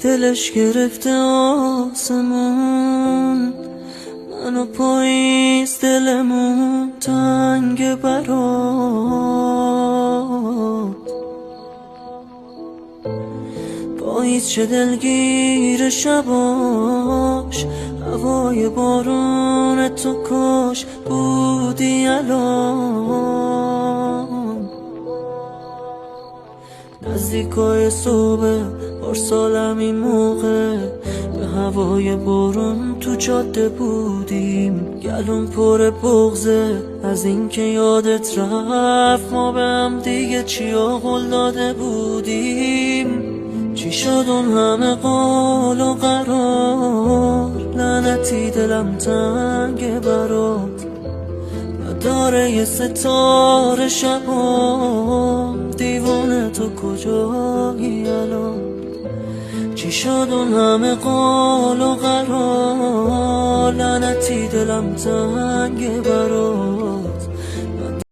دلش گرفته آسمون، منو پاییز دلمون تنگ برات. پاییز چه دلگیر شباش، هوای بارون تو کاش بودی الان. نزدیکای صبح پارسالم این موقع، به هوای بارون تو جاده بودیم. گلوم پر بغزه از اینکه یادت رفت ما به هم دیگه چیا قول داده بودیم. چی شد اون همه قول و قرار، لعنتی دلم تنگ برات. نداره یه ستاره شبام، دیوانه تو کجایی الان؟ چی شد اون همه قول و قرار، لعنتی دلم تنگ برات.